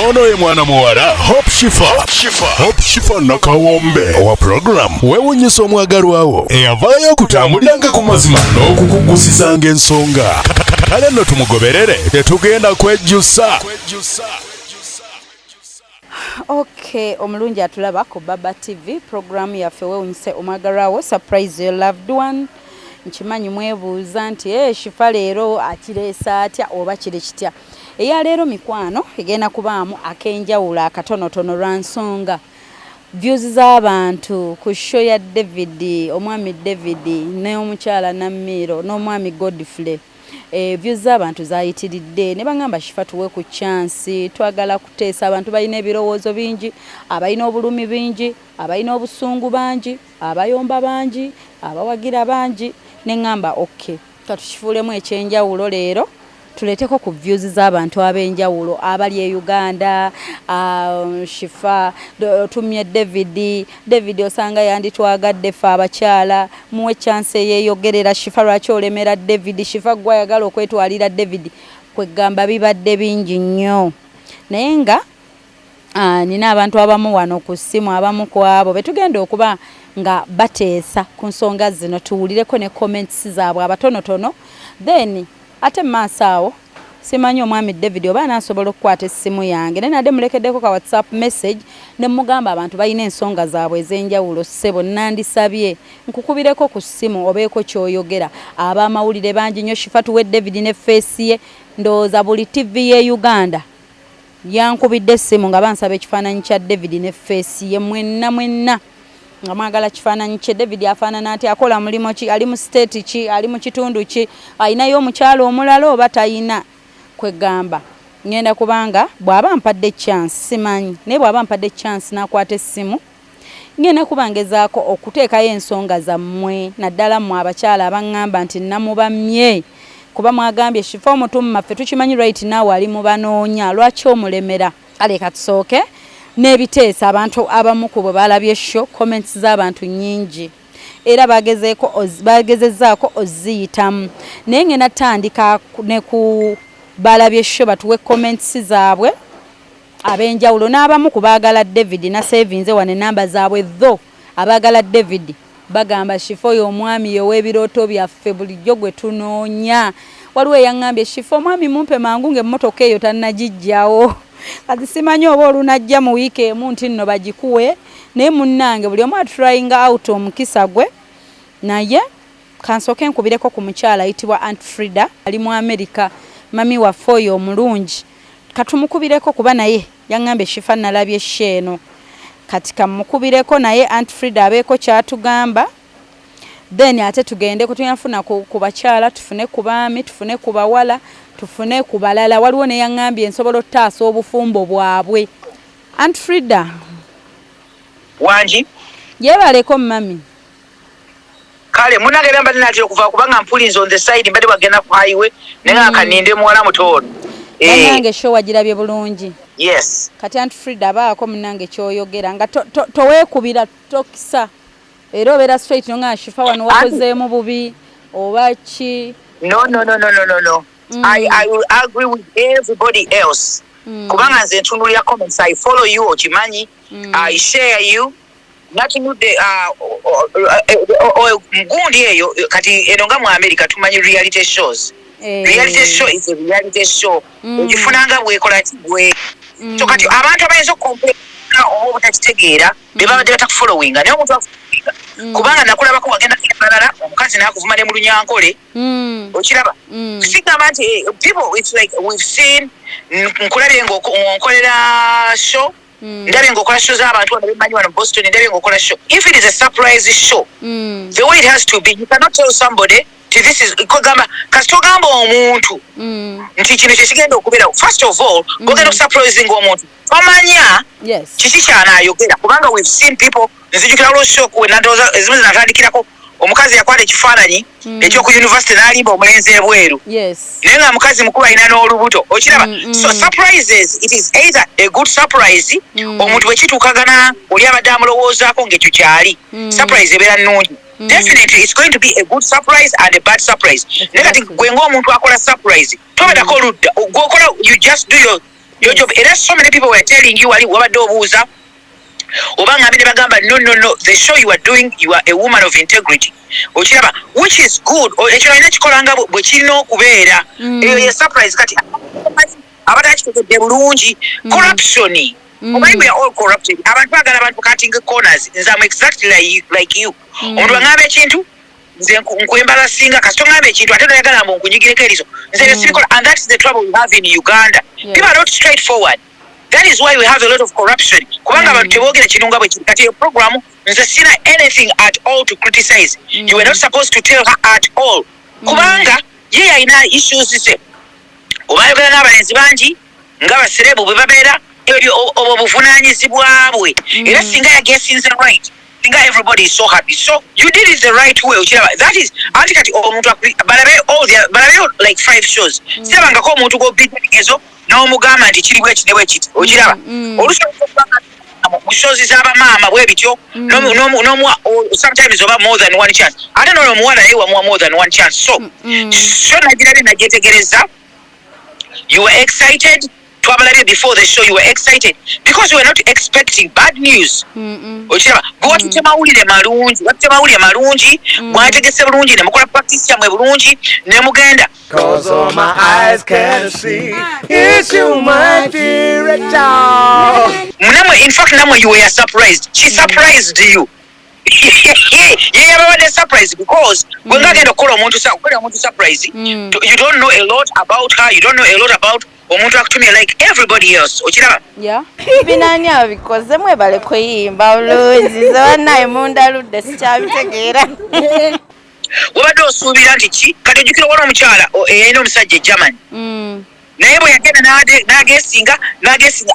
Ono ye mwana muwala Hope Shifa nakawombe owa program weewuunyisa omwagalwawo eyavaayo okutambuliranga ku mazima n'okukugusisanga ensonga. Kale nno tumugoberere tetugenda kwejjusa. Okay, omulungi atulaba ku Baba TV program yaffe weewuunyise omwagalwawo surprise your loved one. Nkimanyi mwebuuza nti Shifa leero akireesa atya oba kiri kitya. Eya leero mikwano egenda kubaamu akenjawulo akatonotono lwa nsonga views z'abantu ku show ya David, omwami David n'omukyala Namiiro n'omwami Godfrey. Views z'abantu zayitiridde ne bangamba Shifa tuwe ku chance, twagala kuteesa abantu balina ebirowoozo bingi, abalina obulumi bingi, abalina obusungu bangi, abayomba bangi, abawagira bangi. Ne ngamba okay, katukifuulemu ekyenjawulo leero tuleteko ku views z'abantu ab'enjawulo abali e Uganda. Shifa tumye David osanga yanditwagadde ffe abakyala, muwe chance yeeyogerera. Shifa lwaki olemera David? Shifa gwe ayagala okwetwalira David? Kwegamba bibadde bingi nnyo, naye nga nina abantu abamu wano ku ssimu, abamu ku abo betugenda okuba nga bateesa ku nsonga zino, tuwulireko ne comments zaabwe abatonotono, then ate maaso awo simanyi omwami David oba nasobola okukwata essimu yange naye nadde mulekeddeko ka WhatsApp message ne mugamba abantu balina ensonga zaabwe ez'enjawulo. Ssebo nandisabye nkukubireko ku ssimu obeeko ky'oyogera. Ab'amawulire bangi nnyo Shifa tuwe David ne face ye. Ndowooza buli TV ye Uganda yankubidde essimu nga bansaba ekifaananyi kya David ne face ye. Mwenna nga mwagala kifaananyi kye. David afaanana ati, akola mulimo ki, ali mu state ki, ali mu kitundu ki, ayinayo omukyalo omulala oba tayina? Kwegamba ngenda kubanga bw'aba mpadde chance simanyi, naye bw'aba mpadde chance nakwata essimu ngenda kubangezaako okuteekayo ensonga zammwe, naddala mmwe abakyala abangamba nti namubamye kuba mwagambye Shifa omutumma ffe tukimanyi right now ali mu banoonya, lwaki omulemera? Kale katusooke n'ebiteesa. Abantu abamu ku bwe balabye show comments z'abantu nnyingi era bagezezzaako oziyitamu, naye ngenda tandika ne ku balabye show batuwe comments zaabwe ab'enjawulo, n'abamu ku baagala David na savinze wane namba zaabwe tho abaagala David bagamba Shifa oyo omwami ow'ebirooto byaffe bulijjo gwe tunoonya. Waliwo eyaŋŋambye Shifa omwami mumpe mangu ng'emmotoka eyo tannagijjawo. Kati simanyi oba olunajja mu wiiki emu nti nno bagikuwe, naye munnange buli omu atryinga out omukisa gwe. Naye kansooke nkubireko ku mukyala ayitibwa Aunt Frida ali mu America, mami waffe oyo omulungi, katumukubireko kuba naye yaŋŋambye Shifa nalabye sheeno. Kati kamukubireko naye Aunt Frida abeeko kyatugamba, then ate tugende kutunafuna ku bakyala, tufune ku baami, tufune ku bawala, tufune ku balala. Waliwo ne yaŋŋambye nsobola ottaasa obufumbo bwabwe. Aunt Frida wangi yebaleko mami. Kale munange bamba ninatira okuva kubanga mpulize on the side mbadde bagenda ku highway nenga kaninde muwala mutono. Munange show wagirabye bulungi. Yes. Kati Aunt Frida baako munange kyoyogera nga toweekubira tokisa era obeera straight nga Shifa wano wakozeemu bubi oba ki? No. I will agree with everybody else. Kubanga nze ntunulira comments, I follow you okimanyi, I share you. Nothing with the gundi eyo kati eno nga mu America tumanyi reality shows. Reality show is a reality show. Ujifunanga bwekola gwe. So kati abantu abayinza okukompleka oba obutakitegeera bebabadde batakufollowinga naye omuntu afuuka kubanga nakulabako wagenda kubalala omukazi n'akuvuma ne mu lunyankole. Okiraba sigamba nti people, it's like we've seen nkulabye ng'okolera show, ndabye ng'okola show z'abantu wano bemanyi wano Boston, ndabye ng'okola show. If it is a surprise show, the way it has to be, you cannot tell somebody this is kugamba kasitogamba omuntu nti kino kyekigenda okubeera. First of all gogenda okusurprising omuntu omanya kiki kyanaayogera, kubanga we've seen people nzijukira olwoshoku wenadooza ezimu zinatandikirako omukazi yakwata ekifaananyi ekyoku university n'alimba omulenzi ebweru naye nga mukazi mukulu alina n'olubuto. Okiraba? So surprises, it is either a good surprise omuntu bwe kituukagana oli abadde amulowoozaako ng'ekyo kyali surprise ebeera nnungi. definitely it's going to be a good surprise and a bad surprise. Negati gwengo omuntu akola surprise tobata ko ludda gokola, you just do your job. And so many people were telling you wali wabadde obuuza obanga abine bagamba no, the show you are doing, you are a woman of integrity okiraba, which is good. Ekyo ina kikolanga bwe kirina okubeera eyo surprise kati abatakitegedde bulungi corruption. Why we are all corrupted. Abantu bagala abantu cutting corners. I'm exactly like you. Omuntu angabe ekintu nze nkwembala singa kasito ngambe ekintu ate noyagala mbu nkunyigireko erizo nze sirikola, and that's the trouble we have in Uganda. People are not straightforward. That is why we have a lot of corruption. Kubanga abantu tebogera kinunga bwe kati your program nze sina anything at all to criticize. You were not supposed to tell her at all. Kubanga ye alina issues ze. Obayogera n'abalenzi bangi nga baserebu bwe babeera obuvunanyizibwa bwe era singa yagesinze right, singa everybody is so happy, so you did it the right way. That is kati omuntu balabe like 5 shows sirabangako omuntu gobigezo n'omugamba nti kiri bwe kiti bwe kiti okiraba shows z'abamaama bwe bityo sometimes oba more than one chance ate n'omuwala naye wamuwa more than one chance. So nagirabe nagyetegereza, you were excited before the show, you were excited because you were not expecting bad news. Ochiraba gwatute mawulire malungi mwategese bulungi ne mukola practice yamwe bulungi ne mugenda. Cause all my eyes can see it's you, my dear Racheal. In fact, you were surprised. She surprised you. Yeah, surprised because when I get a call on surprise, you don't know a lot about her, you don't know a lot about omuntu to me like everybody else. Yeah. Binanya because zemwe bale kuyimba uluzi zona imunda ludde sikyabitegeera. Wabadde osuubira nti ki kati ojjukira wona omukyala eyina omusajja German. Naye bwe yagenda n'agesinga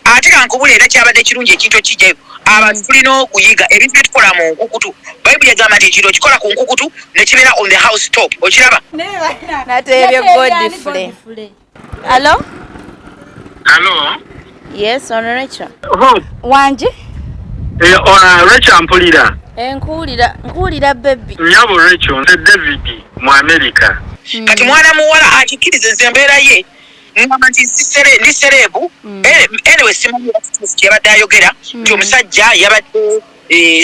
ate kankubula era kyabadde kirungi ekintu ekijjayo. Abantu tulina okuyiga ebintu bye tukola mu nkukutu. Bayibuli yagamba nti ekiro kikola ku nkukutu ne kibeera on the house top. Okiraba? Nate ebyo Godfrey. Hello? Hello? Yes, on Racheal. Wanje? Racheal mpulira. Nkuwulira baby. Nyabo Racheal, nze David mu America. Kati mwana muwala akikiriza nze embeera ye ngamba nti ndi serebu. Anyway, simanyi kyabadde ayogera nti omusajja yabadde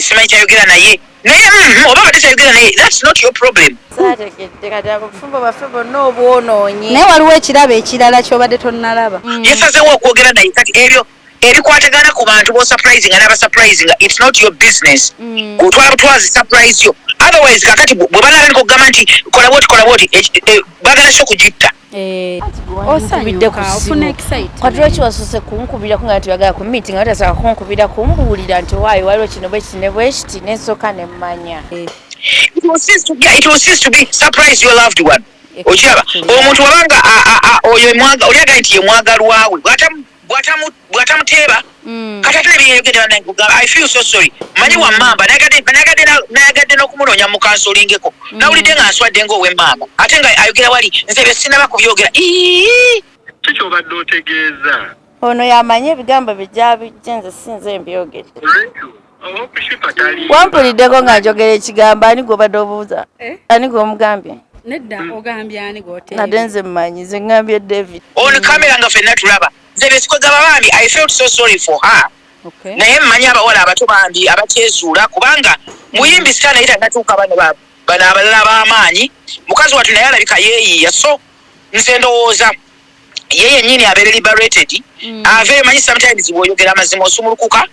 simanyi kyayogera naye oba badde kyayogera naye, that's not your problem. Saategedde kati abafumbo baffe bonna obwonoonye. Naye waliwo ekirabo ekirala kyobadde tonnalaba. Yesazeewo okwogera naye kati ebyo ebikwatagana ku bantu b'osurprisinga n'abasurprisinga, it's not your business. Otwala butwazi surprise yo. Otherwise kakati bwe banaalani kugamba nti kola bwoti bagala so kugitta. Osanyuka ofuna excited. Kwadrochi wasose kunkubira kunga nti bagala ku meeting ate asaka kunkubira kumbuulira nti waayo waliwo kino bwe kiti ne bwe kiti n'ensooka ne mmanya. It will cease to be surprise your loved one. Okiraba omuntu wabanga oyo olyaga nti ye mwagalwawe bw'atamuteeba kati ate nebiyeyogedde banagugamba I feel so sorry manyi wa mamba nayagadde n'okumunoonya mu kansolingeko nawulidde nga nswadde ng'ow'emmamba ate nga ayogera wali nze bye sinaba kubyogera. Kiki obadde otegeeza? Ono yamanyi ebigambo bijja nze sinze mbyogedde. Wampuliddeko nga njogera ekigambo ani gw'obadde obuuza? Ani gw'omugambye? Nedda ogambye ani gwote. Nadde nze mmanyi nze ngambye David. On kamera nga ffenna tulaba nze besikogaba bambi I felt so sorry for her. Okay. Naye mmanyi abawala abato bambi abakyezuula kubanga muyimbi sitaana naye tanatuuka bano abalala b'amaanyi mukazi wattu naye alabika yeeyiiya, so nze ndowooza ye yennyini abeere liberated ave manyi sometimes bw'oyogera amazima osumulukuka.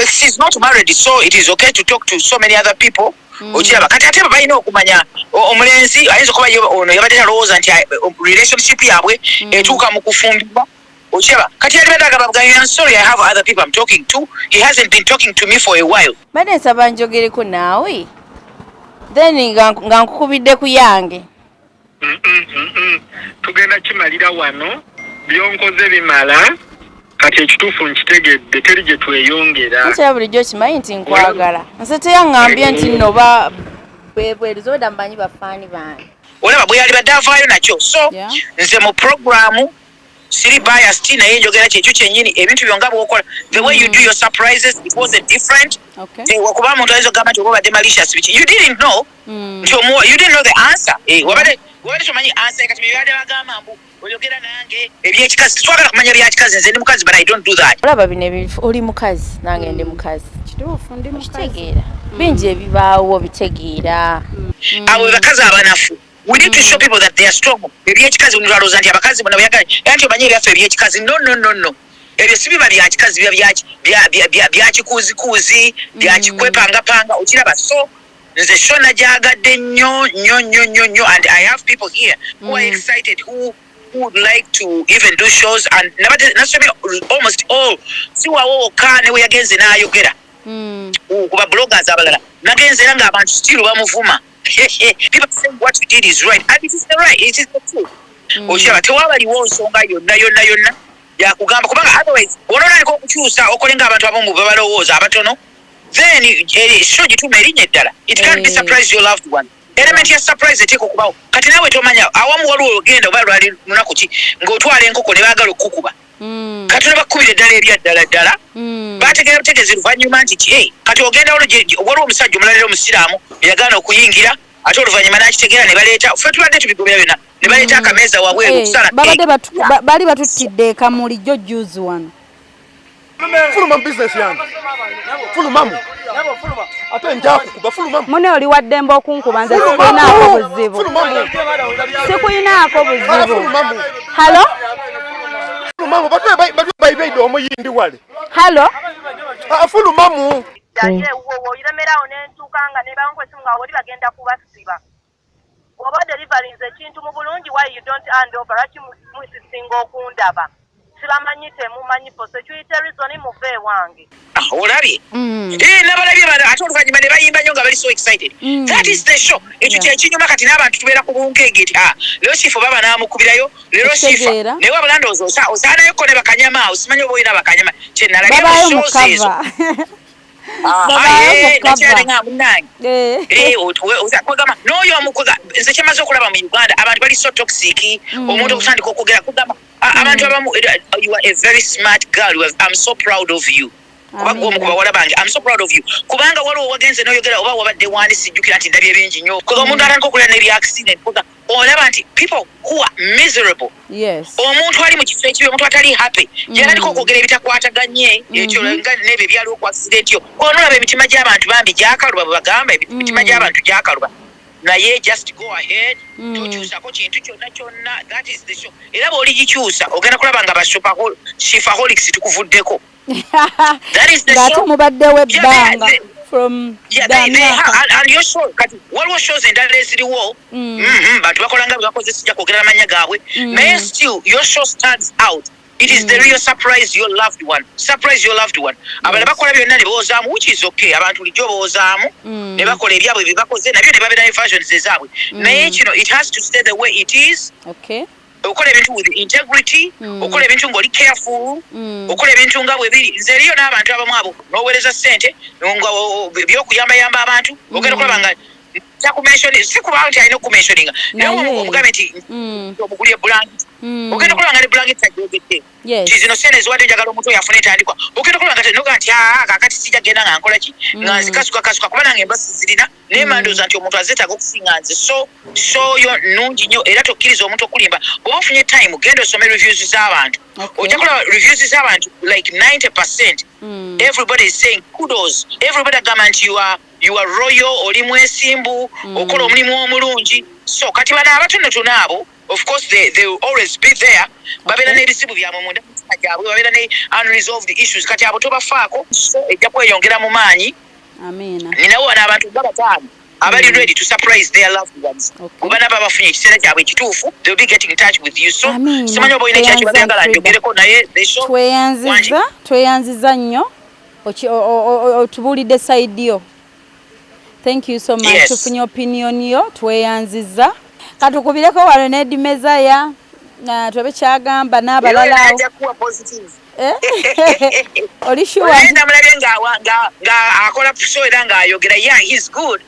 She's not married, so it is okay to talk to so many other people. Okiraba kati ate balina okumanya omulenzi ayinza okuba ono yabadde talowooza nti relationship yaabwe etuuka mu kufumbibwa. Okiraba kati yali badde agamba I'm sorry I have other people I'm talking to. He hasn't been talking to me for a while. Badde nsaba njogereko naawe then nga nkukubidde ku yange. Tugenda kimalira wano byonkoze bimala kati ekituufu nkitegedde teri gye tweyongera. Nkyala bulijjo kimanyi nti nkwagala nze teyaŋŋambye nti nno bwerizoda mbanyi bafaani bange. Olaba bwe yali badde avaayo nakyo, so nze mu programu siri biased naye njogera kyekyo kyennyini ebintu byonga bwokola the way you do your surprises it wasn't different. Wakuba muntu ayinza okugamba nti oba obadde malicious biki you didn't know you didn't know the answer wabadde tomanyi answer kati byebadde bagamba mbu oyogera nange ebyekikazi twagala kumanya byakikazi nze ndi mukazi but I don't do that. Olaba bino ebintu oli mukazi nange ndi mukazi kituufu ndi mukazi bingi ebibaawo bitegeera abo bakazi abanafu. We need to show people that they are strong. Ebyekikazi unalooza nti abakazi bona byagala anti omanyi ebyaffe ebyekikazi no ebyo si biba byakikazi biba byakikuuzikuuzi byakikwepangapanga okiraba so nze show najagadde nnyo and I have people here who are excited who would like to even do shows and nasomye almost all siwawo wokka ne we yagenze n'ayogera kuba bloggers abalala nagenze era ng'abantu still bamuvuma. People saying what you did is right and it is the right, it is the truth. Oshaba tewabaliwo nsonga yonna yakugamba kubanga otherwise bononaliko okukyusa okolenga abantu abamu babalowooza abatono then show gituma erinnya eddala it can't be surprise your loved one. Element ya surprise eteeka okubawo kati naawe tomanya awamu waliwo ogenda oba lwali lunaku ki ng'otwala enkoko ne baagala okukuba kati ne bakubira eddala ebyaddala bategeera butegeezi luvannyuma nti kati ogenda waliwo omusajja omulalira omusiraamu eyagaana okuyingira ate oluvannyuma n'akitegeera ne baleeta ffe tubadde tubigobera byonna ne baleeta akameeza wabweru okusala bali batuttidde ekamuli jjo juzi wano fuluma business yange fulumamu ate njakukuba fulumamu mune oli waddembe okunkuba nze sikuyinaako buzibu halo fulumamu batwebayibaide omuyimbi wale halo fulumamu oyiremerawo nentuuka nga nebankwesimu nga oli bagenda kubasiba oba deliverings ekintu mu bulungi why you don't hand over lwaki mwisisinga okundaba sibamanyi temumanyi security reason muve wange olabye nabalabye ate oluvannyuma ne bayimba nnyo nga bali so excited that is the show ekyo kyekinyuma kati n'abantu tubeera ku bunkege ti leero shifa baba n'amukubirayo leero shifa naye wabula ndowooza osaanayoko ne bakanyama osimanyi oba olina bakanyama kyenalabye mu shows ezo nakyali nga munange kwegamba n'oyo omukwega nze kyemaze okulaba mu Uganda abantu bali so toxic omuntu okutandika okwogera kugamba abantu abamu you are a very smart girl I'm so proud of you kubanga omu ku bawala bange I'm so proud of you kubanga waliwo wagenze n'oyogera oba wabadde wandi sijjukira nti ndabye bingi nnyo kwega omuntu atandika okulira n'ebya accident kwega olaba nti people who are miserable omuntu ali mu kifo ekibi omuntu atali happy yatandika okwogera ebitakwataganye ekyo n'ebyo ebyaliwo ku accident yo onolaba emitima gy'abantu bambi gyakaluba bwe bagamba emitima gy'abantu gyakaluba naye just go ahead tokyusako kintu kyonna that is the show era bw'oligikyusa ogenda kulaba nga bashopaholics tukuvuddeko that is the show mubaddewo ebbanga from and your show kati waliwo shows endala eziriwo bantu bakolanga bwe bakoze sijja kwogera amanya gaabwe naye still your show stands out. It is the real surprise your loved one. Surprise your loved one. Abala bakola byonna ne bowozaamu which is okay. Abantu lijjo bowozaamu ne bakola ebyabwe bye bakoze nabyo ne babeera ne versions ezaabwe. Naye kino it has to stay the way it is. Okay. Okola ebintu with integrity, okola ebintu ng'oli careful, okola ebintu nga bwe biri. Nze eriyo n'abantu abamu abo n'oweereza ssente by'okuyambayamba abantu ogenda okulaba nga takumenshoni si kuba nti alina okumensioninga naye omugambe nti omugulye blanket ogenda okulaba nga ne blanket agyogedde ti zino sente eziwadde njagala omuntu oyo afuna etandikwa ogenda okulaba nga tenoga nti kakati sijja genda nga nkola ki nga nzikasukakasuka kuba nange embasi zirina naye mandooza nti omuntu azeetaaga okusinga nze so yo nnungi nnyo era tokkiriza omuntu okulimba bw'oba ofunye time genda osome reviews z'abantu ojja kulaba reviews z'abantu like 90% everybody is saying kudos everybody agamba nti you are royal oli mwesimbu okola omulimu omulungi so kati bano abatonotono abo of course they will always be there babeera n'ebizibu byabwe munda mutima gyabwe babeera ne unresolved issues kati abo tobafaako so ejja kweyongera mu maanyi ninawo wano abantu nga bataano abali ready to surprise their loved ones kuba nabo abafunye ekiseera kyabwe ekituufu they'll be getting in touch with you so simanyi oba olina ekyaki bagagala njogereko naye the show tweyanziza nnyo otubuulidde side yo. Thank you so much. Tufunye opinion yo tweyanziza katukubireko wano n'edimezaya twabe kyagamba n'abalala oli sure ndamulabye nga akola show era ng'ayogera he's good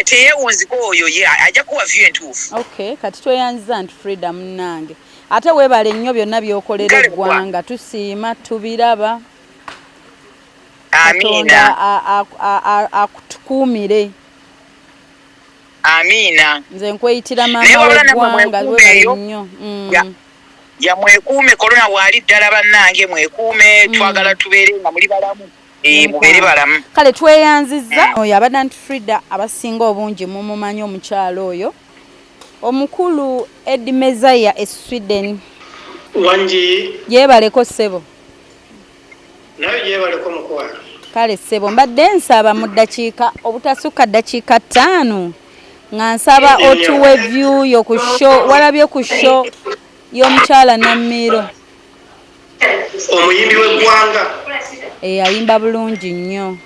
teyewunziko oyo ye ajja kuwa view entuufu. Okay, kati tweyanziza nti Freedom nange ate weebale nnyo byonna by'okolera eggwanga tusiima tubiraba. Amina. Akutukuumire. Amina. Nze nkweyitira maama w'eggwanga weebale nnyo. Ya mwekuume korona wali ddala bannange mwekuume twagala tubeere nga muli balamu. Mubeere balamu. Kale tweyanzizza oyo abadde anti Frida abasinga obungi mumumanyi omukyalo oyo omukulu Edi Mezaya e Sweden. Wanji yeebaleko ssebo. Nawe yeebaleko mukwano. Kale ssebo mbadde nsaba mu ddakiika obutasukka ddakiika 5 nga nsaba otuwe view yo ku show walabye ku show y'omukyala Namiiro. Omuyimbi w'eggwanga. Ayimba bulungi nnyo.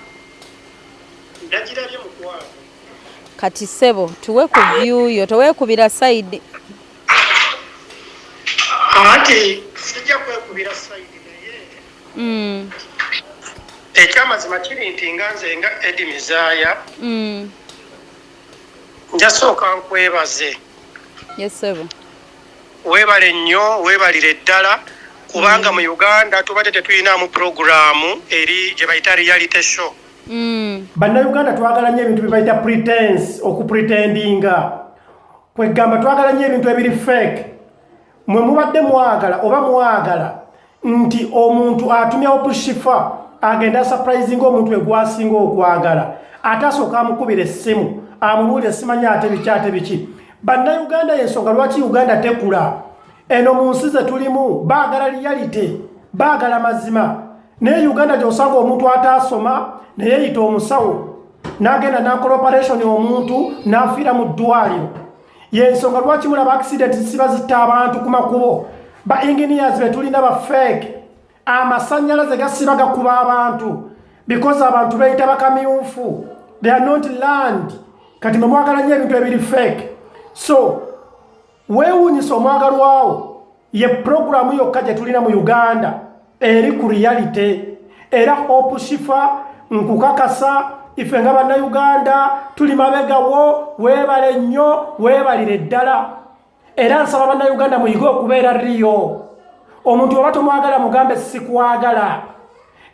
Ndagirabye mukwano. Kati ssebo tuwe ku view yo toweekubira side. Ati sijja kwekubira side naye. Ekyamazima kiri nti nga nze nga Edi Mezaya. Njasooka nkwebaze. Yes ssebo. Weebale nnyo weebalire ddala kubanga mu Uganda tubadde tetulinamu programu eri gye bayita reality show. Bannayuganda twagala nnyo ebintu bye bayita pretense okupretendinga. Kwegamba twagala nnyo ebintu ebiri fake. Mwe mubadde mwagala oba mwagala nti omuntu atumya opushifa agenda surprising omuntu egwasinga okwagala atasooka amukubira essimu amubuulira simanya ate biki. Bannayuganda y'ensonga lwaki Uganda tekula. Eno mu nsi ze tulimu baagala reality, baagala mazima. Naye Uganda gy'osanga omuntu ataasoma naye yeeyita omusawo n'agenda n'akola operation omuntu n'afiira mu ddwaliro. Y'ensonga lwaki mulaba accident ziba zitta abantu ku makubo. Ba engineers be tulina ba fake. Amasannyalaze gasiba gakuba abantu because abantu beeyita bakamyufu. They are not land. Kati mwagala nnyo ebintu ebiri fake. So weewuunyisa omwagalwawo ye programu yokka gye tulina mu Uganda eri ku reality era Hope Shifa nkukakasa ife nga bannayuganda tuli mabegawo weebale nnyo weebalire ddala era nsaba bannayuganda muyige okubeera riyo. Omuntu oba tomwagala mugambe sikwagala.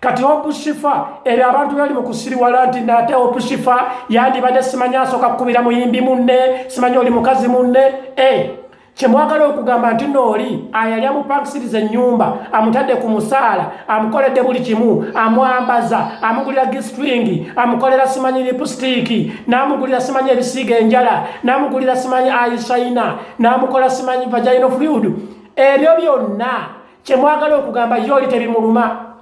Kati Hope Shifa eri abantu bali mu kusiriwala nti nate Hope Shifa yandibadde simanya asooka kukubira muyimbi munne simanya oli mukazi munne. Kyemwagala okugamba nti nooli ayali amupankisiriza ennyumba amutadde ku musaala amukoledde buli kimu amwambaza amugulira gistring amukolera simanyi lipstick n'amugulira simanyi ebisiiga enjala n'amugulira simanyi eyeshaina n'amukola simanyi vaginal fluid. Ebyo byonna kyemwagala okugamba yoli tebimuluma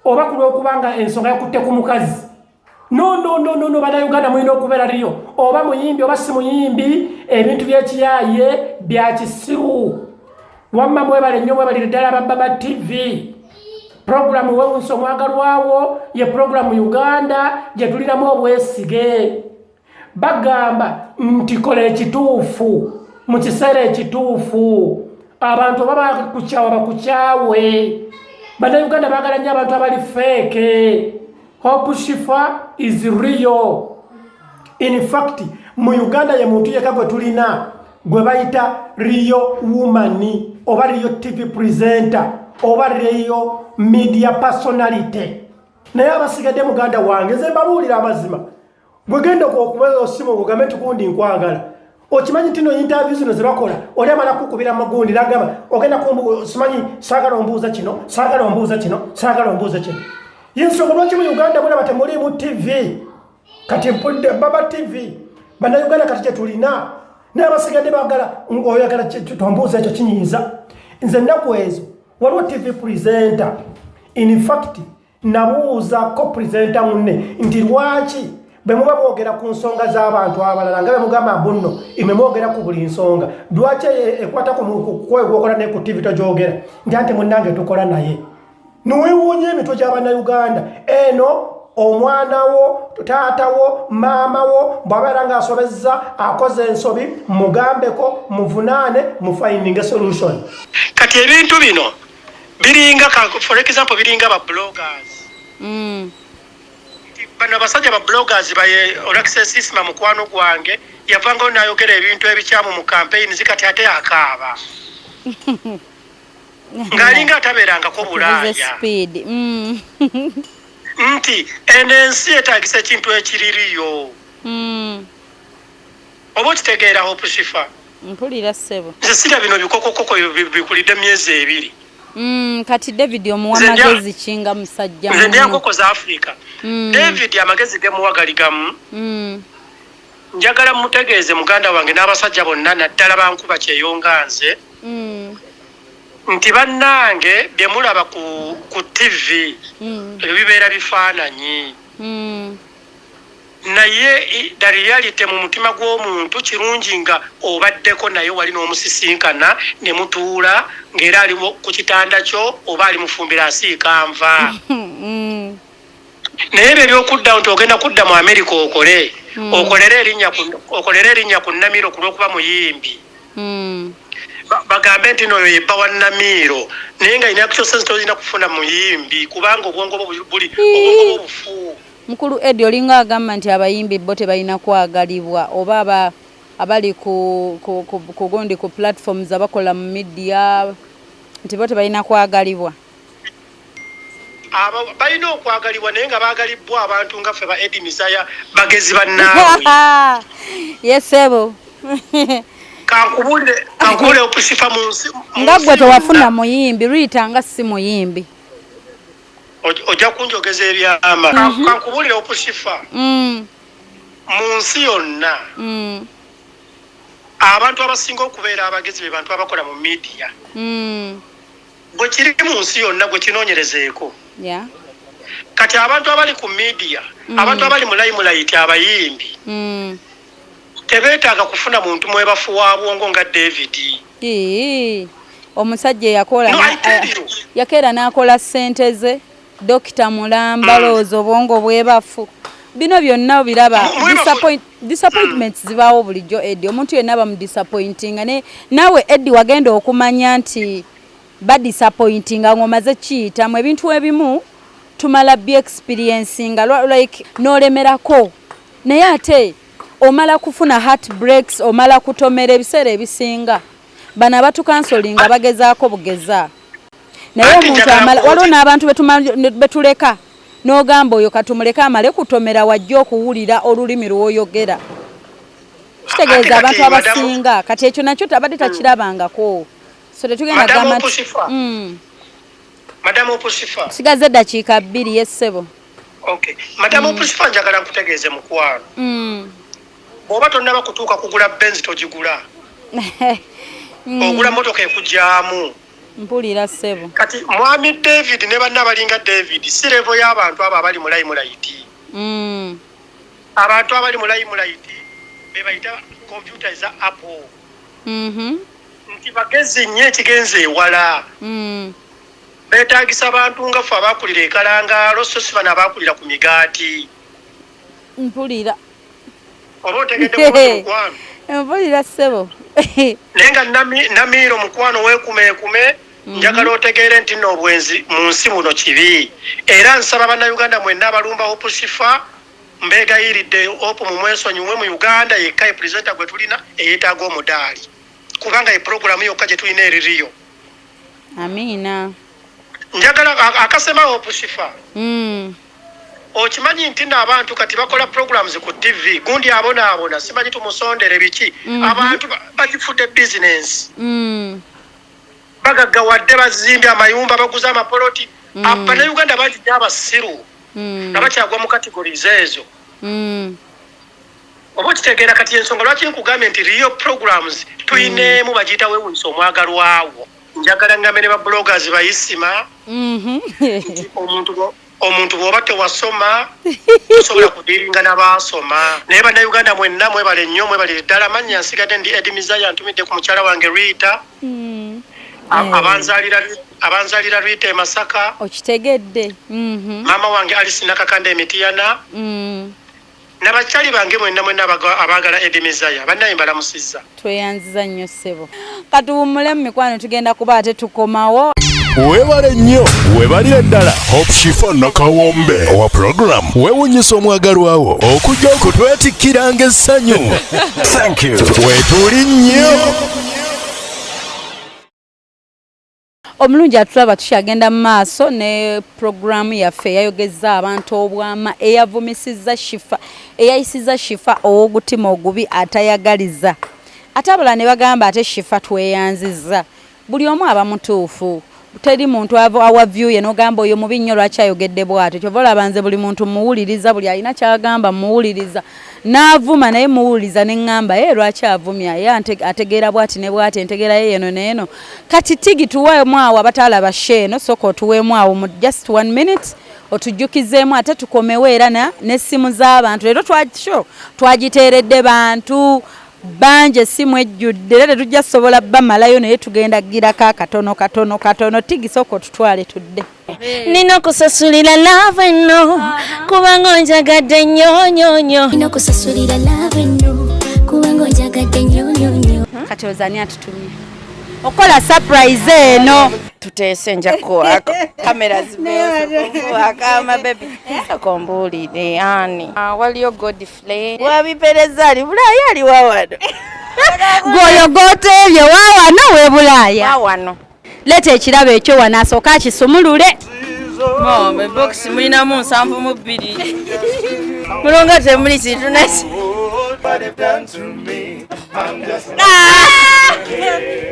oba kulwokubanga ensonga yakutte ku mukazi. No bannayuganda mulina okubeera liyo oba muyimbi oba si muyimbi ebintu by'ekiyaaye bya kisiru. Wamma mwebale nnyo mwebalire ddala Baba TV. Programu weewuunyisa omwagalwawo ye programu Uganda gye tulinamu obwesige. Bagamba nti kola ekituufu mu kiseera ekituufu. Abantu baba bakukyawa bakukyawe. Bannayuganda baagala nnyo abantu abali fake. Hope Shifa is real. In fact, mu Uganda ye muntu yeka gwe tulina gwe bayita real woman oba real TV presenter oba real media personality. Naye abasigadde muganda wange nze mbabuulira amazima. Gwe genda okubeera osimu ogambe tukundi nkwagala. Okimanyi nti no interview zino ze bakola oli amala kukubira amagundi n'agamba ogenda simanyi saagala ombuuza kino saagala ombuuza kino saagala ombuuza kino. Yensonga lwaki mu Uganda mulaba temulimu TV kati Baba TV bannayuganda kati kye tulina n'abasigadde baagala oyagala tombuuza ekyo kinyiiza. Nze ennaku ezo waliwo TV presenter in fact nabuuza ko presenter munne nti lwaki bwe muba mwogera ku nsonga z'abantu abalala nga bwe mugamba bunno imwe mwogera ku buli nsonga lwaki ekwata kwegokola ne ku TV togyogera nti ante munnange tukola naye. Niweewuunya emitwe gy'abannayuganda eno omwana wo taata wo maama wo bw'abeera ng'asobezza akoze ensobi mugambeko muvunaane mufindinge solution. Kati ebintu bino biringa for example biringa ba bloggers. bano abasajja ba bloggers baye Alexis Sisma mukwano gwange yavanga nayogera ebintu ebikyamu mu campaign zikati ate akaaba ngalinga ataberangako bulaaya nti enensi etagisa ekintu ekiririyo oba kitegeera Hope Shifa mpulira ssebo nze sira bino bikokokoko bikulidde myezi 2 kati David omuwa magezi kinga musajja nze ndi nkoko za Africa David amagezi gemuwa gali gamu njagala mutegeeze muganda wange n'abasajja bonna naddala bankuba kyeyonga nze nti bannange bye mulaba ku TV ebyo bibeera bifaananyi naye the reality mu mutima gw'omuntu kirungi nga obaddeko naye wali n'omusisinkana ne mutuula ng'era ali ku kitanda kyo oba ali mufumbira asiika nva naye ebyo ebyokudda nti ogenda kudda mu America okolere erinnya ku Namiiro ku lw'okuba muyimbi bagambe nti noyo yebba wa Namiiro naye nga ina actual sense tolina kufuna muyimbi kubanga obwongo buli obwongo bufu mukulu Eddie olinga agamba nti abayimbi bo tebalina kwagalibwa oba abali ku gondi ku platforms abakola mu media nti bo tebalina kwagalibwa balina okwagalibwa naye nga bagalibwa abantu nga ffe ba Eddie Misaya bagezi bannaawe yesebo kankubule Opusifa mu nsi nga gwe tewafuna muyimbi Rita nga si muyimbi ojja kunjogeza ebyama kankubulira Opusifa mu nsi yonna abantu abasinga okubeera abagezi be bantu abakola mu media bwe kiri mu nsi yonna gwe kinoonyerezeeko kati abantu abali ku media abantu abali mu limelight abayimbi tebeetaaga kufuna muntu mwebafuwa bwongo nga David omusajja yakeera n'akola ssente ze Dr. Mulamba Loozo obwongo bwebafu bino byonna biraba disappointments zibaawo bulijjo Eddie omuntu yenna ba mu disappointing naawe Eddie wagenda okumanya nti ba disappointing ng'omaze kiyitamu ebintu ebimu tumala bi experiencing like n'olemerako naye ate omala kufuna heartbreaks omala kutomera ebiseera ebisinga bano abatukansolinga bagezaako bugeza naye omuntu amala waliwo n'abantu betuleka n'ogamba oyo katumuleka amale kutomera wajja okuwulira olulimi lw'oyogera kitegeeza abantu abasinga kati ekyo nakyo tabadde takirabangako so tetugenda gamba Madame Opusifa sigaze eddakiika 2 yessebo Madame Opusifa njagala nkutegeeze mukwano bw'oba tonnaba kutuuka kugula benzi togigula ogula motoka ekujjaamu mpulira ssebo kati mwami David ne banna abalinga David si levo y'abantu abo abali mu limelight abantu abali mu limelight be bayita computer za Apple nti bagezi nnyo ekigenze ewala beetaagisa abantu nga ffe abaakulira ekalangaalo so si bano abaakulira ku migaati mpulira oba otegedde mukwano mpulira ssebo naye nga Namiiro mukwano weekumeekume njagala otegeere nti nno obwenzi mu nsi muno kibi era nsaba bannayuganda mwenna abalumba Opusifa mbeegayiridde opu mu mwesonyiwe mu Uganda yekka ye pulezidenta gwe tulina eyeetaaga omudaali kubanga ye puroguramu yokka gye tulina eririyo amiina njagala akasema Opusifa okimanyi nti n'abantu kati bakola programs ku TV gundi abonaabona simanyi tumusondere biki abantu bagifudde business bagaggawadde bazimbye amayumba baguza amapoloti Bannayuganda bangi nnyo abasiru nabakyagwa mu categories ezo oba okitegeera kati ensonga lwaki nkugambye nti real programs tuyineemu bagiyita weewunyisa omwagalwawo njagala ngambe ne ba bloggers bayisima nti omuntu bw'oba tewasoma osobola kudiringa n'abaasoma naye bannayuganda mwenna mwebale nnyo mwebale ddala mannya nsigadde ndi Eddie Misaya ntumidde ku mukyala wange Rita abanzalira Rita e Masaka okitegedde maama wange Alice Nakakanda Emitiyana n'abakyali bange mwenna abaagala Eddie Misaya bannaye mbalamusizza tweyanziza nnyo ssebo katuwummule mu mikwano tugenda kuba ate tukomawo Webale nnyo webalire ddala Hope Shifa Nakawombe owa program weewunyisa omwagalwawo okujja okutwetikkira ng'essanyu. Thank you. Weetuli nnyo. Omulungi atulaba tukyagenda mu maaso ne programu yaffe yayogeza abantu obwama eyavumisizza Shifa eyayisiza Shifa ow'ogutima ogubi atayagaliza ate abala ne bagamba ate Shifa tweyanzizza buli omu aba mutuufu teri muntu awa view ye n'ogamba oyo mubi nnyo lwaki ayogedde bw'atyo kyova olaba nze buli muntu muwuliriza buli alina kyagamba muwuliriza n'avuma naye muwuliriza ne ŋŋamba ye lwaki avumya ye ategeera bw'ati ne bw'ati entegeera ye eno n'eno kati tigi tuweemu awo abataalaba sheeno soka otuweemu awo mu just 1 minute otujjukizeemu ate tukomewo era n'essimu z'abantu leero twagiteeredde bantu bangi essimu ejjudde era tetujja sobola bamalayo naye tugenda girako akatono tigi soka otutwale tudde nina okusasulira lava eno kubanga onjagadde nnyo nina okusasulira lava eno kubanga onjagadde nnyo kati ozani atutumye okola surprise eno tuteese njakuwako kamera zibeakama bebi akombuulire ani waliyo godfrey wabipereza ali bulaaya ali wawano gwoyogoota ebyo waawano we bulaaya wawano leeta ekirabo ekyo wano asooka akisumulule ebokisi mulinamu 7 mulonga temuli kintu naki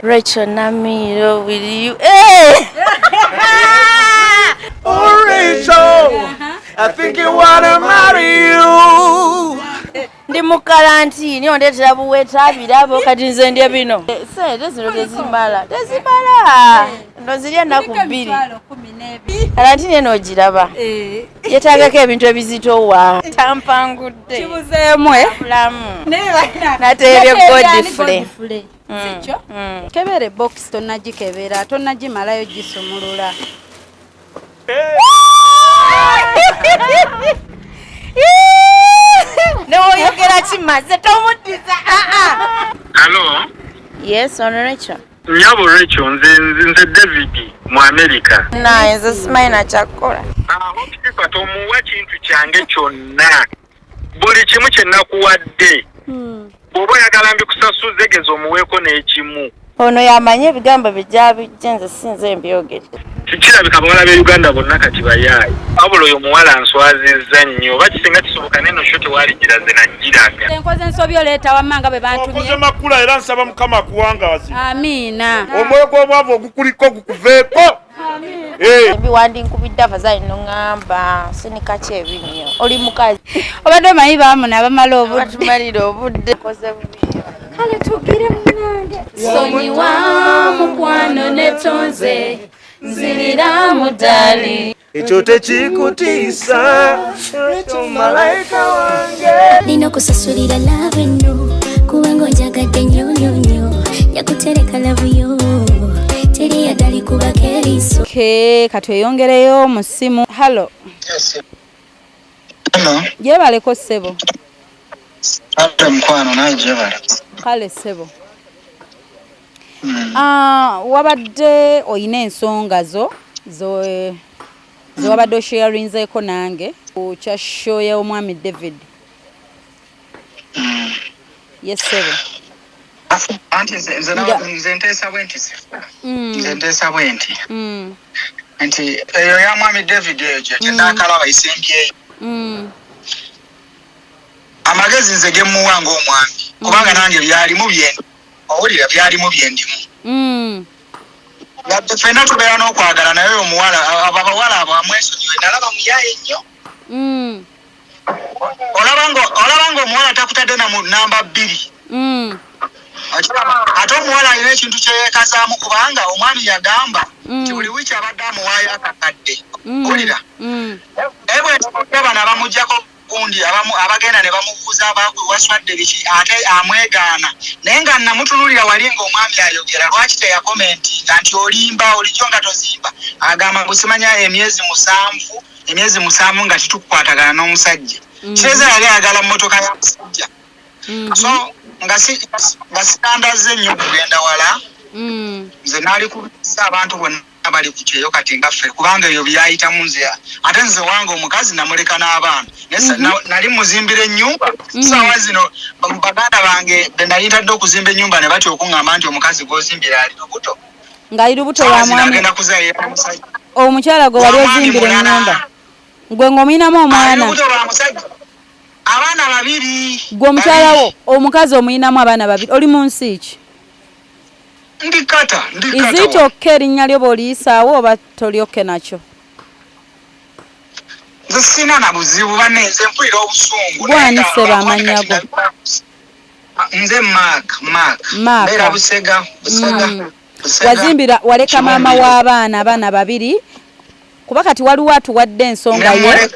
Racheal Namiiro, will you? Hey! Oh, Racheal, I think you wanna marry you. Ndi mu karantini ondetera buweta birabo kati nze ndye bino. Sente zino tezimala. Ndo zirya nnaku 2. Karantini eno ogiraba. Yeetaagako ebintu ebizito wa. Tampangudde. Kibuzeemu bulamu. Nateebye godfrey. Sikyo? Kebere box tonnagikebera tonnagimalayo gisumulula. Newoyogera kimaze tomuddiza. Hello? Yes, on Racheal. Nyabo Racheal, nze David mu America. Nze simanyi nakyakukola. Hope tomuwa kintu kyange kyonna. Buli kimu kye nakuwadde. Bw'oba oyagala mbikusasuze geza omuweeko n'ekimu. Ono yamanyi ebigambo bijja bijja nze sinze mbyogedde. Kirabika bawala b'e Uganda bonna kati bayaayi. Wabula oyo omuwala nswazizza nnyo. Oba kisinga kisoboka n'eno sho tewaaligiraze najjiraga. Enkoze ensobi oleeta wammanga bwe bantumye. Okoze makula era nsaba Mukama akuwangazi. Amiina. Omwoyo gw'obwavu ogukuliko gukuveeko. Ebiwandi nkubidde abazayi n'oŋŋamba sinika ki ebinnyo. Oli mukazi. Obadde omanyi baamuna bamala obudde. Batumalira obudde. Koze bubi. Kale tugire munange. Sonyiwa mukwano netonze. Nzirira mudali. Ekyo tekikutiisa. Malayika wange. Nina okusasulira lava eno kubanga onjagadde nnyo nyakutereka lavu yo teri yadali kubako eriiso. Kati oyongereyo mu ssimu. Hallo. Gyebaleko ssebo. Ate mukwano naye gyebaleko. Kale ssebo. Wabadde oyina ensonga zo wabadde osharinzeeko nange ku kya show ya omwami David. Yes ssebo. Anti nze nteesa bwe nti nti eyo ya mwami David eyo kyenaakalaba isembyeyo amagezi nze gemuwa ng'omwami kubanga nange byalimu byendi owulira byalimu byendimu yadde ffenna tubeera n'okwagala naye omuwala abawala abo amwesonyiwe nalaba muyaye nnyo olaba ng'omuwala takutadde na namba 2 ate omuwala alina ekintu kyeyeekazaamu kubanga omwami yagamba nti buli wiiki abadde amuwaayo akakadde owulira naye bwe bano abamuggyako gundi abagenda ne bamubuuza waswadde biki ate amwegaana naye nga namutunulira wali ng'omwami ayogera lwaki teyakomentinga nti olimba olikyo nga tozimba agamba gusimanya emyezi 7 nga titukukwatagana n'omusajja kireza yali ayagala mmotoka ya musajja so nga sitandaze nnyo kugenda wala nze naali kubisa abantu bonna bali kucheyo kati ngaffe kubanga yo byayita munze ate nze wange omukazi namuleka n'abaana nali muzimbire ennyumba sawa zino baganda bange benayitadde okuzimba ennyumba ne batyo okuŋŋamba nti omukazi gwozimbira ali lubuto ng'ali lubuto wa mwami agenda kuzaayira omusajja omukyala gwe wali ozimbira ennyumba gwe ng'omuyinamu omwana abaana babiri gwe omukyala wo omukazi omuyinamu abaana babiri oli mu nsi ki ndikata izito okke erinnya lyo bw'oliyisaawo oba tolyokke nakyo nze sina na buzibu banne nze mpulira obusungu bwani seba amannya go nze Mark era Busega wazimbira waleka maama w'abaana babiri kuba kati waliwo atuwadde ensonga ye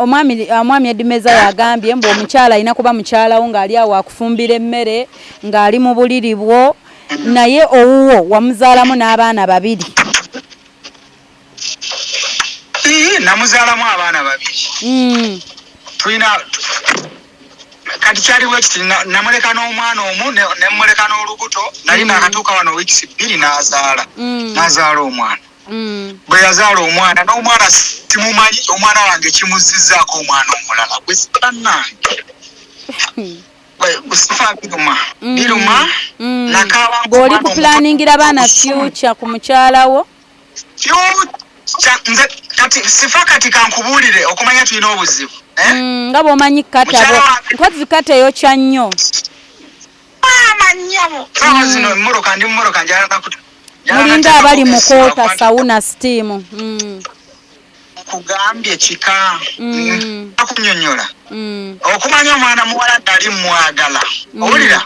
omwami Edimeza yagambye mbu omukyala alina kuba mukyalawo ng'ali awo akufumbira emmere ng'ali mu buliri bwo naye owuwo wamuzaalamu n'abaana babiri namuzaalamu abaana babiri tulina kati kyaliwo kiti namuleka n'omwana omu nemuleka n'olubuto nali nakatuuka wano wiikisi 2 n'azaala omwana bwe yazaala omwana n'omwana simumanyi omwana wange kimuzizzaako omwana omulala gwe sibannange biruma ng'oli kupulaningira baana future ku mukyalawo kati sifa kati kankubuulire okumanya tulina obuzibu nga bw'omanyi katabo nkozi kateyo kya nnyo amanyabo sawa zino emmoroka ndi mmoroka njala mulinda abali mu koota sawuna steam kugambye kika akunyonyola okumanya omwana muwala nali mwagala owulira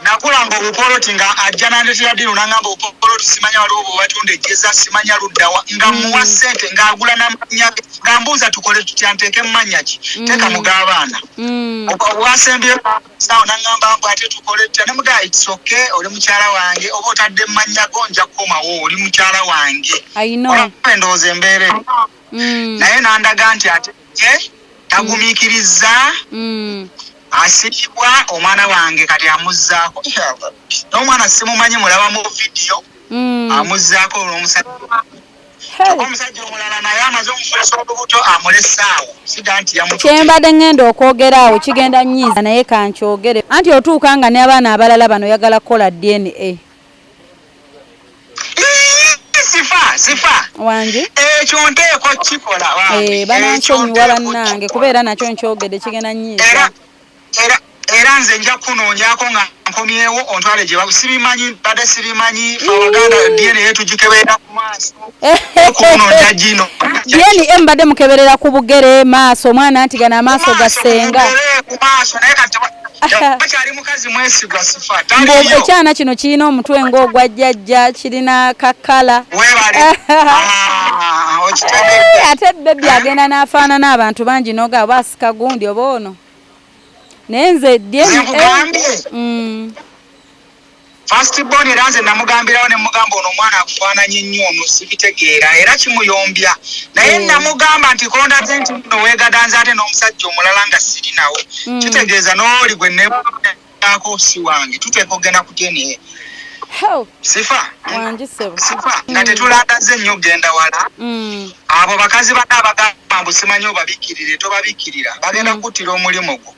nakulanga obupoloti nga ajja nandetera ddi lunangamba obupoloti simanya waliwo bwebatunda ejjeza simanya luddawa nga muwa ssente ng'agula n'amanya nga mbuuza tukole tutya nteeke mumanya ki teeka mug'abaana wasembyeyo sawo nangamba mbu ate tukole tutya ne mugaa itsoke oli mukyala wange oba otadde mmanya go nja kukomawo oli mukyala wange endowooza embeere naye nandaga nti ate tagumiikiriza asibwa omwana wange kati amuzzaako n'omwana simumanyi mulaba mu vidiyo amuzzaako omusajja omulala naye amaze omufuusa olubuto amulesaawo siga nti kyembadde ngenda okwogera awo kigenda nnyiiza naye kankyogere anti otuuka nga n'abaana abalala bano oyagala kukola DNA sifa wange ekyo nteeko kikola wange banansonyiwa bannange kubeera nakyo nkyogedde kigenda nnyiiza era nze nja kunoonyako nga nkomyewo ontwale gye sibimanyi badde sibimanyi abaganda DNA tugikeberera ku maaso okunoonya gino DNA mbadde mukeberera ku bugere maaso omwana nti gana amaaso gasenga ku maaso naye kati bakyali mukazi mwesigwa sifa ekyana kino kirina omutwe ng'ogwa jjajja kirina kakala ate bebi agenda n'afaanana abantu bangi noga baasika gundi oba ono naye nze fastborn era nze namugambirawo ne mugamba ono omwana akufaananye nnyo ono sibitegeera era kimuyombya naye namugamba nti kondaze nti no weegadanza ate n'omusajja omulala nga siri nawo kitegeeza n'oli gwe neako si wange tuteeka ogenda kutyeniye sifa nga tetulandaze nnyo genda wala abo bakazi bana abagamba mbu simanyi obabikkirire tobabikkirira bagenda kukuttira omulimu gwo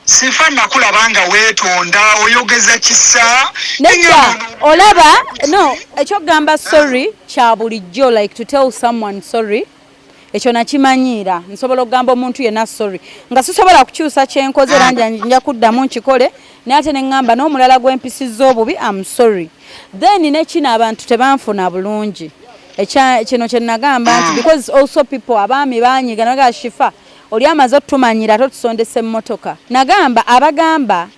sifa nakulabanga weetonda oyogeza kisa nedda olaba no ekyogamba sorry kya bulijjo like to tell someone sorry ekyo nakimanyiira nsobola okugamba omuntu yenna sorry nga sisobola kukyusa kyenkoze era nja kuddamu nkikole naye ate neŋŋamba n'omulala gw'empisizza obubi am sorry then nekino abantu tebanfuna bulungi kino kye nagamba nti because also people abaami banyiga naga shifa oli amaze otumanyira totusondesa emmotoka nagamba abagamba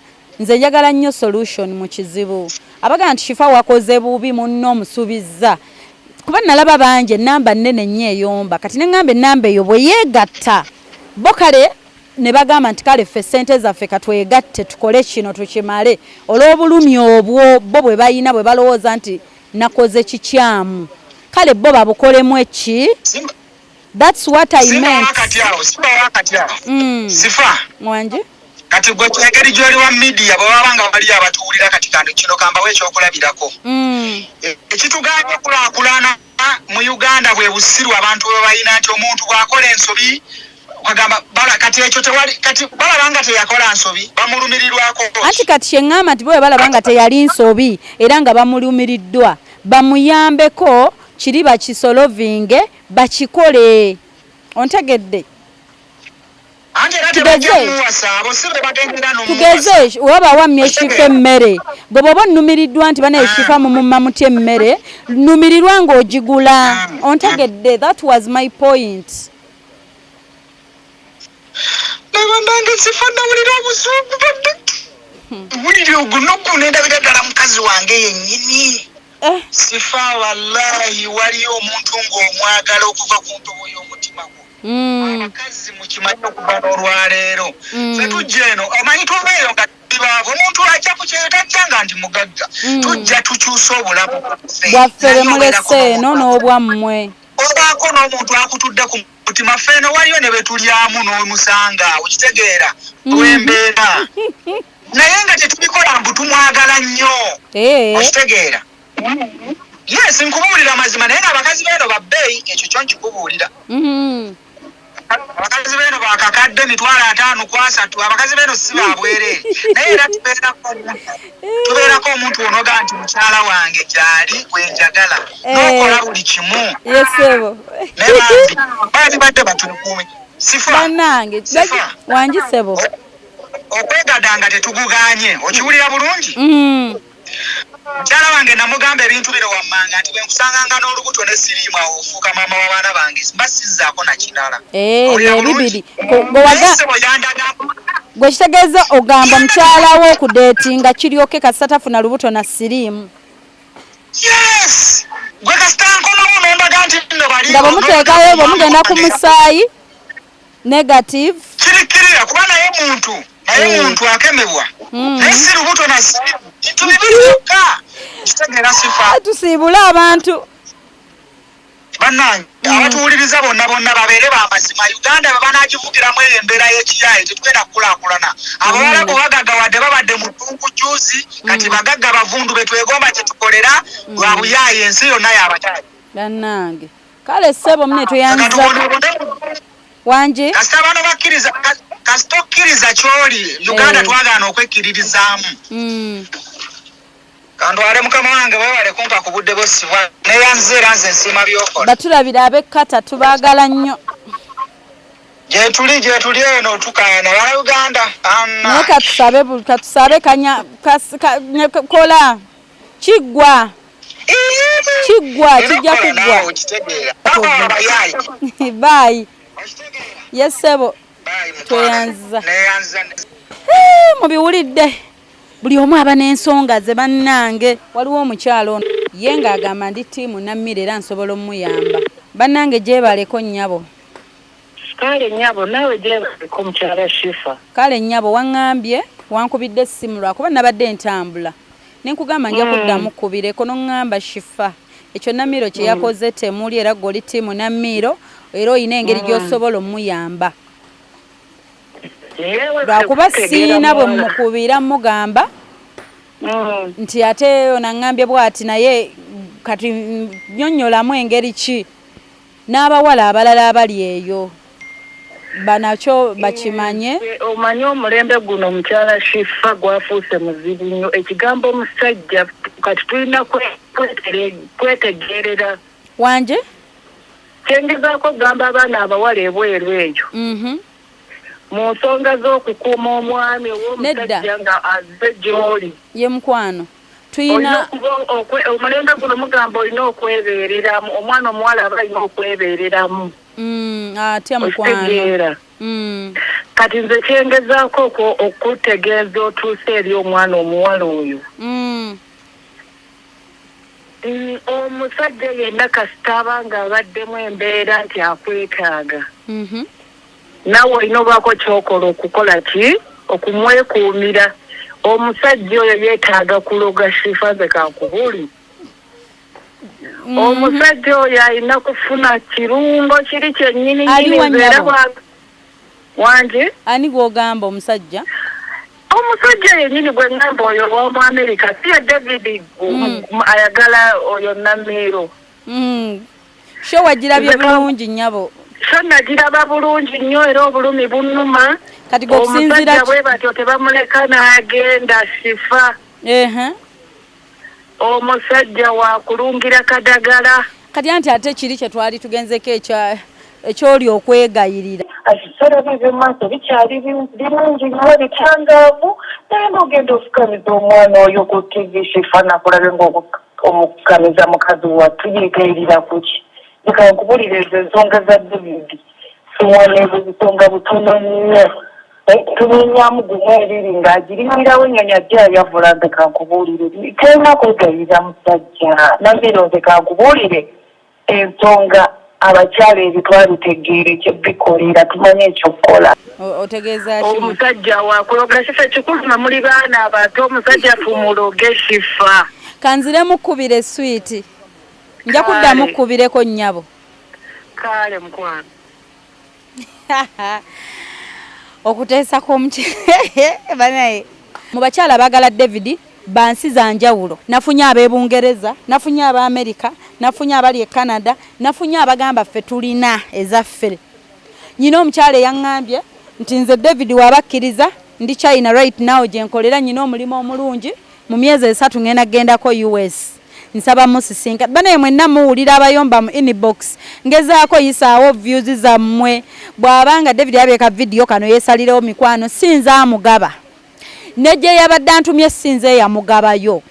nze njagala nnyo solution mu kizibu abagamba nti shifa wakoze bubi munno omusuubizza kuba nalaba bangi enamba nnene nnyo eyomba kati neŋŋamba enamba eyo bwe yeegatta bo kale ne bagamba nti kale ffe ssente zaffe katwegatte tukole kino tukimale olw'obulumi obwo bo bwe bayina bwe balowooza nti nakoze kikyamu kale bo babukolemu eki That's what I meant. Sifa. Mwanje? kati gwe engeri gy'oli wa media bwe baba nga bali abatuwulira kati kandi kino kambawo ekyokulabirako ekituganya kulaakulana mu Uganda bwe busiru abantu bwe balina nti omuntu bw'akola ensobi bagamba kati ekyo tewali kati balaba nga teyakola nsobi bamulumirirwako anti kati kyeŋŋamba nti bwe balaba nga teyali nsobi era nga bamulumiriddwa bamuyambeko kiri bakisolovinge bakikole ontegedde tugeze waba wammye eshifa emmere bwe bwoba onnumiriddwa nti bana eshifa mumumma mutya emmere nnumirirwa ng'ogigula ontegedde. That was my point. nabandange sifa nawulira obuzungu badde buliri ogunokkunendabira ddala mukazi wange yennyini sifa wallahi waliyo omuntu ng'omwagala okuva ku ntobo y'omutima gwo abakazi mukimanyi okuva n'olwaleero fe tujja eno omanyi tubeeyo nga tibaavu omuntu ajja ku kyeyo tajjanga nti mugagga tujja tukyusa obulamu bwaffe bemulese eno n'obwammwe obaako n'omuntu akutudde ku mutima ffeeno waliyo ne betulyamu n'omusanga okitegeera lwembeera naye nga tetubikola mbu tumwagala nnyo okitegeera yes nkubuulira amazima naye ng'abakazi beeno babbeeyi ekyo kyo nkikubuulira abakazi beeno bakakadde 5,000 abakazi beeno si babwereere naye era tubeerako omuntu onoga nti mukyala wange gyali gwenjagala n'okola buli kimu yesebo baali badde batulukuumi sifa bannange wangisebo okwegadanga tetuguganye okiwulira bulungi mukyala wange namugamba ebintu bino wammanga nti bwenkusanganga n'olubuto ne siriimu awo ofuuka maama w'abaana bange mba sizzaako nakirala bibiri gwe kitegeeza ogamba mukyala wo okudeetinga kiryoke kasatafuna lubuto na siriimu yes gwe kasitankolawo nombaga nti nno bali nga bwemuteekayo bwemugenda ku musaayi negative kirikirira kuba naye muntu akemebwa naye si lubuto na siriimu bintu bibiruka kitegeera sifa tusiibule abantu bannange abatuwuliriza bonna babeere bamazima Uganda bwe banaagivugiramu eyo embeera y'ekiyaaye tetugenda kukulaakulana abawala bwe bagagga wadde babadde mu ttunku juuzi kati bagagga bavundu be twegomba kye tukolera lwa buyaaye ensi yonna y'abataayi bannange kale ssebo mune tuyanza wanje kasita bano bakkiriza kasita okkiriza ky'oli Uganda twagaana okwekkiririzaamu kandwale mukama wange wewale kumpa ku budde bw'essibwa neyanze era nze nsiima by'okola batulabira ab'ekkata tubaagala nnyo gyetuli eno tukaana bala Uganda naye katusabe kola kiggwa kijja kuggwa bayi yesebo tweyanza mubiwulidde buli omu aba n'ensonga ze bannange waliwo omukyalo ono ye ng'agamba ndi ttiimu Namiiro era nsobola omuyamba bannange gyebaleko nnyabo kale nnyabo naawe gyebaleko mukyala Shifa kale nnyabo waŋŋambye wankubidde essimu lwakuba nabadde ntambula nenkugamba nja kuddamu kubireko n'oŋŋamba Shifa ekyo Namiiro kye yakoze temuli era gwe oli ttiimu Namiiro era oyina engeri gy'osobola omuyamba lwakuba siina bwe mukubira mugamba nti ate onaŋŋambye bw'ati naye kati nnyonnyolamu engeri ki n'abawala abalala abali eyo banakyo bakimanye omanyi omulembe guno mukyala Shifa gwafuuse muzibu nnyo ekigambo omusajja kati tulina kwetegerera wanje kyengezaako gamba abaana abawala ebweru eyo mu nsonga z'okukuuma omwami ow'omusajja nga azze gy'oli ye mukwano tuyina omulembe guno mugamba olina okwebeereramu omwana omuwala aba alina okwebeereramu atya mukwano kati nze kyengezaako okutegeeza otuuse eri omwana omuwala oyo omusajja yenna kasita aba nga abaddemu embeera nti akwetaaga naawe olina obaako kyokola okukola ki okumwekuumira omusajja oyo yeetaaga kuloga Shifa ze kankubuli omusajja oyo alina kufuna kirungo kiri kyennyini nyini era wanje ani gw'ogamba omusajja omusajja yennyini gwe ŋŋamba oyo w'omu America si ya David ayagala oyo Namiiro. Sho wagirabye bulungi nnyabo. So nagiraba bulungi nnyo era obulumi bunnuma. Kati gokusinzira omusajja bwe batyo tebamuleka n'agenda sifa. Omusajja wa kulungira kadagala. Kati anti ate kiri kye twali tugenzeko ekyoli okwegayirira. Asisara bive maaso bikyali birungi nnyo bitangaavu naye n'ogenda ofukamiza omwana oyo ku TV sifa nakulabe ng'omukukamiza mukazi wattu yeegayirira ku ki. Leka nkubulira ezo ensonga za David siwaneezo zisonga butono nnyo. Tulinyamu gumu eriri ng'agirimirawo ennyonyi ajja yavula leka nkubuulire terina kwegayirira musajja Namiiro leka nkubuulire ensonga abakyala ebitwabitegeere kyebikolera tumanye ekyokukola. Otegeeza ki? Omusajja wakulogera sifa ekikulu muli baana abato omusajja tumuloge sifa. Kanzire mukubire sweet. Nja kuddamu kubireko nnyabo. Kale mukwana. Okuteesa komuti banaye mu bakyala bagala David bansi za njawulo. Nafunye ab'Ebungereza, nafunye ab'Amerika, nafunye abali e Canada, nafunye abagamba ffe tulina ezaffe. Nyina omukyala yaŋŋambye nti nze David wabakkiriza ndi China right now gye nkolera nyina omulimu omulungi mu myezi 3 ngenda gendako US. Nsaba musisinka banaye mwenna muwulira abayomba mu inbox ngezaako yisaawo views zammwe bw'abanga David yabeka video kano yeesalirewo mikwano sinza amugaba nejje yabadde antumye sinze yamugabayo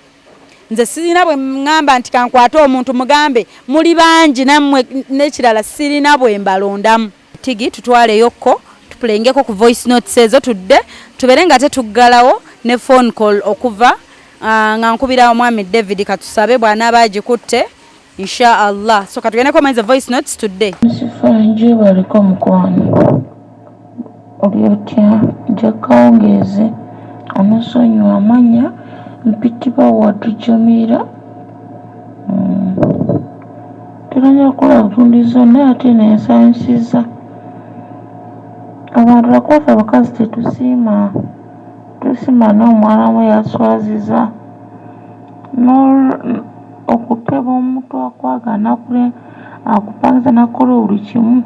nze sirina bwe ngamba nti kankwate omuntu mugambe muli bangi nammwe n'ekirala sirina bwe mbalondamu tigi tutwaleyokko tupulengeko ku voice notes ezo tudde tubere nga tetuggalawo ne phone call okuva nga nkubira omwami David katusabe bwana abagikutte insha Allah. So katugeneko manze voice notes today. Msifanje baliko mukwano. Olyotya jakaongeze amasonyu amanya mpitiba watujamira. Tulanya kula tundizo na ate nensansiza. Abantu bakwafa abakazi tetusima n'omwana we yaswaziza okuteba omuntu akwagana kule akupangiza nakola buli kimu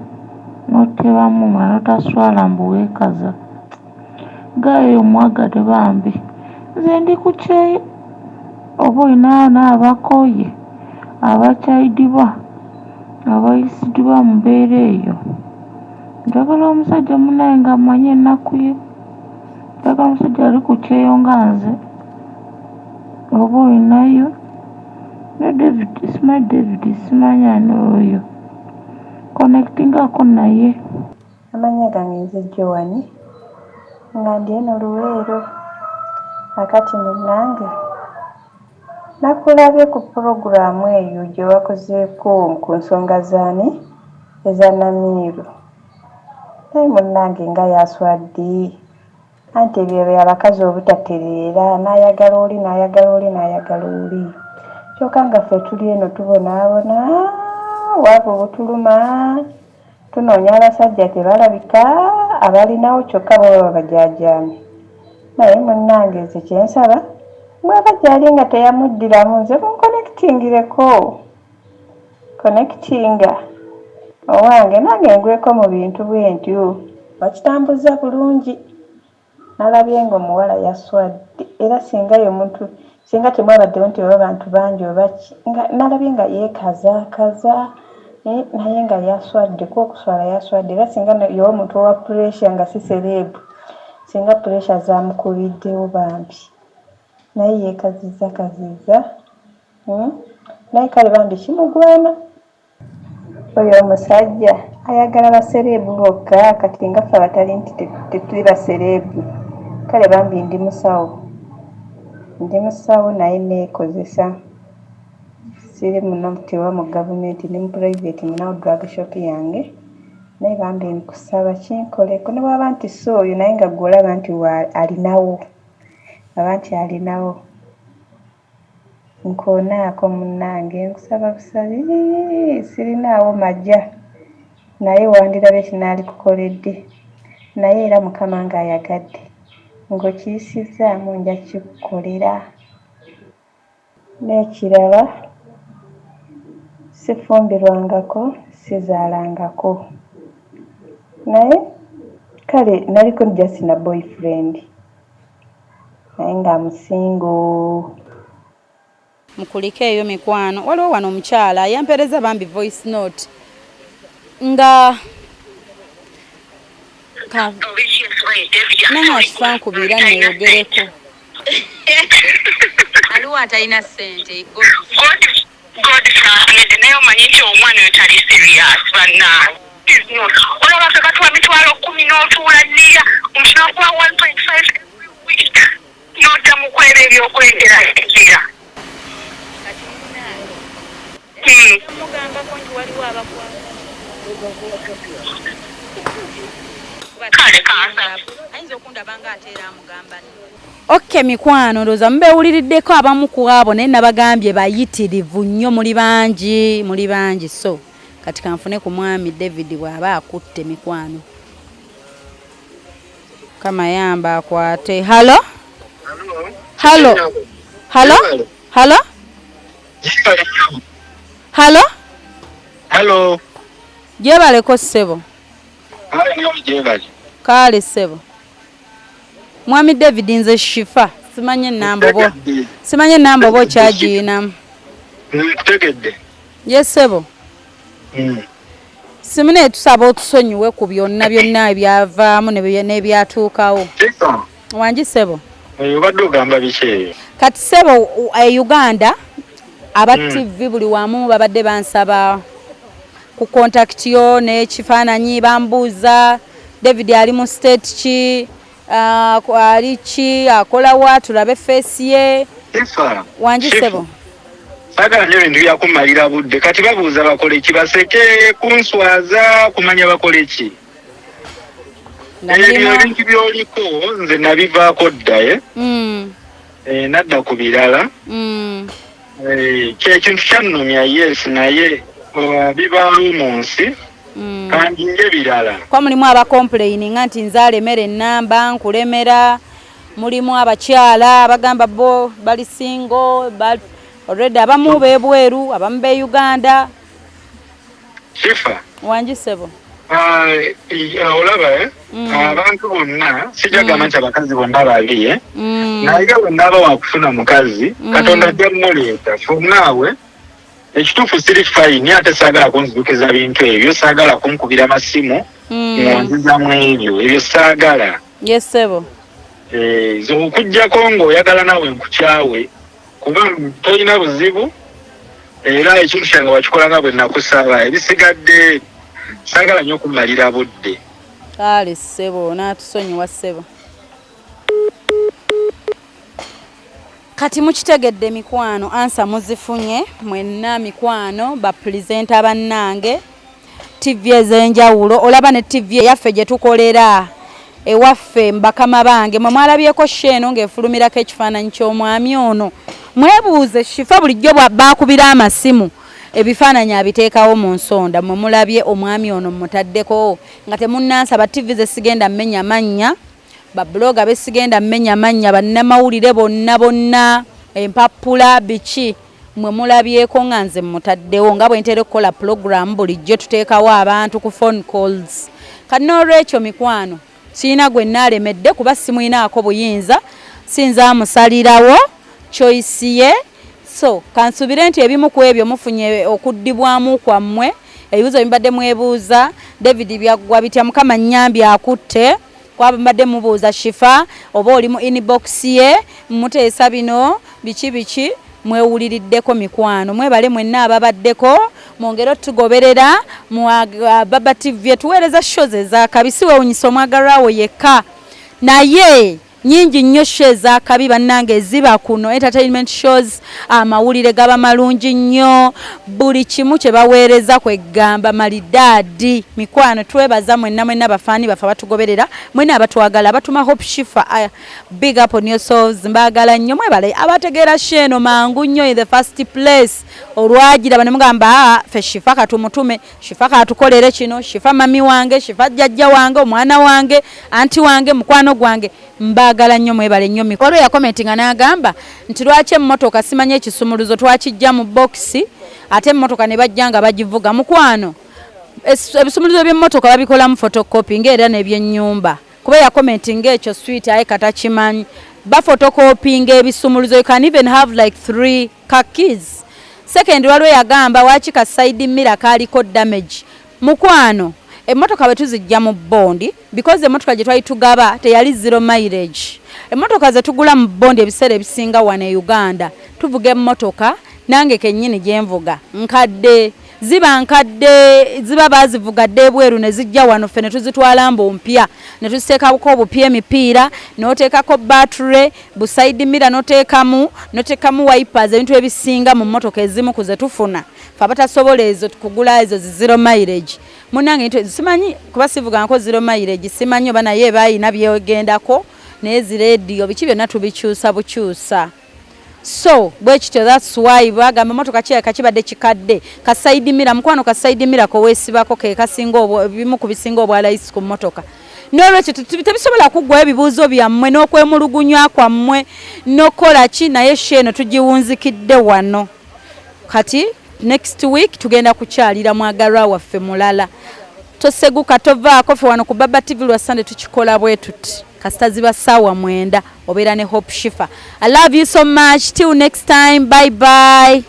n'otebamu omulala notaswala mbu weekaza gayo omwagadde bambi nze ndi ku kyeyo oba olina n'abakoye abakyayidibwa abayisiddwa mu mbeera eyo njagala omusajja munaye nga amanye ennaku ye njagala omusajja ali ku kyeyo nga nze oba olinayo ne David simanya ani oyo connectingako naye amanya gange nze Joani nga ndi eno Luweero akati munange nakulabye ku puroguramu eyo gye wakozeeko ku nsonga zaani eza Namiiro naye munange nga yaswadde anti ebyo abakazi obutatereera n'ayagala oli kyokka nga ffe tuli eno tubonaabona waaba obutuluma tunoonya abasajja tebalabika abalinawo kyokka baba bajajaamye naye munnange nze kyensaba mwaba gyali nga teyamuddiramu nze munkonektingireko connectinga owange nange ngweko mu bintu bwe ntyo bakitambuza bulungi nalabye ng'omuwala yaswadde era singayo omuntu singa temwabaddewo nti baba bantu bangi obaki nalabye nga yeekazaakaza naye nga yaswadde okuswala yaswadde era singa yowa omuntu owa pressure nga si serebu singa pressure zamukubiddewo bambi naye yeekaziza naye kale bambi kimugwana oyo omusajja ayagala baserebu bokka kati nga ffe abatali nti tetuli baserebu kale bambi ndi musawo naye neekozesa siri muno tewa mu gavumenti ne mu private munawo drug shop yange naye bambi nkusaba kinkoleko ne bwaba nti si oyo naye nga gwe olaba nti alinawo nkoonaako munnange nkusaba busabi sirinaawo majja naye wandirabe kinaali kukoledde naye era Mukama ng'ayagadde ng'okiyisizaamu nja kikukolera. N'ekirala sifumbirwangako sizaalangako naye kale naliko nja sina boyfriend naye nga musingo. Mukulika eyo mikwano. Waliwo wano omukyala yampereza bambi voice note nga nanga kifankubira neyogereko aliwo atalina ssente naye omanyi nti omwana oyo tali serious bannange. Olaba fe batuwa mitwalo 10 n'otuula nniya omusana kuwa 1.5 week n'odda mu kwera ebyokwegeragira. mugambako nti waliwo abakwata kale kansa ayinza okundabanga ateera amugamba Okay mikwano ndoza mbewuliriddeko abamu ku abo naye nabagambye bayitirivu nnyo muri bangi so kati kanfune ku mwami David bw'aba akutte mikwano kama yamba akwate. Halo jebaleko ssebo kale ssebo Mwami David nze Shifa simanye namba bo kyagina tegedde yesebo simune tusaba otusonyiwe ku byonna ebyavaamu n'ebyatuukawo wangi sebo obadde ogamba biki kati sebo Uganda aba TV buli wamu babadde bansaba ku contact yo n'ekifaananyi bambuuza David ali mu state ki ali ki akola wa tulabe face ye wangi sebo sagala nyo bintu byakumalira budde kati babuuza bakole ki baseke kunswaza kumanya bakole ki ebintu byoliko nze nabivaako dda nadda ku birala kyekintu kyannumya yes naye bibaawo mu nsi kandi ng'ebirala kwa mulimu abacomplaininga nti nzaala emmere ennamba nkulemera mulimu abakyala abagamba bo bali singo already abamu beebweru abamu be Uganda Shifa wangi sebo olaba abantu bonna sijagamba nti abakazi bonna babi naye bonna aba wakufuna mukazi Katonda ajja mmuleeta funaawe ekituufu siri fayini ate saagala kunzijukiza bintu ebyo saagala kunkubira amasimu ngonzizamu ebyo saagala yesebo okujjako ng'oyagala nawe nkukyawe kuba tolina buzibu era ekintu kyange wakikola nga bwe nakusaba ebisigadde saagala nnyo okumalira budde kale ssebo n'atusonyiwa ssebo kati mukitegedde mikwano ansa muzifunye mwenna mikwano bapresenta bannange TV ez'enjawulo olaba ne TV yaffe gye tukolera ewaffe mbakama bange mwe mwalabyeko sheeno ng'efulumirako ekifaananyi ky'omwami ono mwebuuze Shifa bulijjo baakubira amasimu ebifaananyi abiteekawo mu nsonda mwe mulabye omwami ono mutaddeko nga temunnansaba TV ze sigenda mmenya mannya babloga besigenda mmenya mannya bannamawulire bonna empapula biki mwe mulabyeko nga nze mutaddewo nga bwe ntera okukola program bulijjo tuteekawo abantu ku phone calls kati n'olwekyo mikwano siina gwe naalemedde kuba simuyinaako buyinza sinza amusalirawo choice ye so kansubire nti ebimu ku ebyo mufunye okuddibwamu kwammwe ebibuuzo bibadde mwebuuza David byaggwa bitya mukama nnyambi akutte kwaba mbadde mubuuza Shifa oba oli mu inbox ye muteesa bino biki mwewuliriddeko mikwano mwebale mwenna ababaddeko mwongere tugoberera mu Baba TV tuweereza shows ezakabi siwewunyisa omwagalwawo yekka naye nyingi nnyo shows ezakabi bannange ziba kuno entertainment shows amawulire gaba malungi nnyo buli kimu kye baweereza kweggamba malidaadi mikwano twebaza mwenna bafaani bafa batugoberera mwenna abatwagala abatuma Hope Shifa big up on yourselves mbagala nnyo mwebale abategeera sheeno mangu nnyo in the first place olwagira bane mugamba fe Shifa katumutume Shifa katukolere kino Shifa mami wange Shifa jjajja wange omwana wange anti wange mukwano gwange mbagala nnyo mwebale nnyo mikolo ya commenting anagamba nti lwaki emmotoka simanye ekisumuluzo twakijja mu box ate emmotoka ne bajjanga bagivuga mukwano ebisumuluzo by'emmotoka babikola mu photocopy ng'era n'ebyennyumba kuba ya commenting ekyo sweet aye katakimanyi ba photocopying ebisumuluzo you can even have like 3 car keys. Second walwe yagamba wachi ka side mirror kaliko damage mukwano emmotoka bwe tuzijja mu bondi because emmotoka gye twali tugaba teyali 0 mileage. Emmotoka ze tugula mu bondi ebiseera ebisinga wane Uganda tuvuga emmotoka nange kennyini gye nvuga nkadde ziba bazivugadde bweru ne zijja wano ffe ne tuzitwala mbu mpya ne tuziteekako obupya emipiira n'oteekako battery bu side mirror n'oteekamu wipers ebintu ebisinga mu mmotoka ezimu ku ze tufuna fe abatasobola ezo kugula ezo 0 mileage munnange simanyi kuba sivugangako 0 mileage simanyi oba naye baayina byegendako naye zireediyo biki byonna tubikyusa bukyusa. So bwekityo that's why bagamba motoka kyeka kibadde kikadde ka side mirror mukwano ka side mirror ko weesibako ke kasinga bimu ku bisinga obwa lights ku motoka n'olwekyo tebisobola kuggwayo ebibuuzo byammwe n'okwemulugunywa kwammwe n'okola ki naye sheeno tugiwunzikidde wano kati next week tugenda kukyalira mwagalwa waffe mulala toseguka tovaako ffe wano ku Baba TV lwa Sunday tukikola bwe tuti kasita ziba ssaawa 9 obeera ne Hope Shifa. I love you so much. Till next time. Bye bye.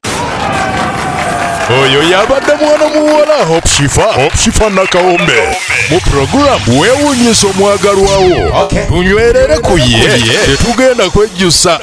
Oyo yabadde mwana muwala Hope Shifa Nakawombe mu program weewuunyisa omwagalwawo tunywerere ku ye tetugenda kwejjusa.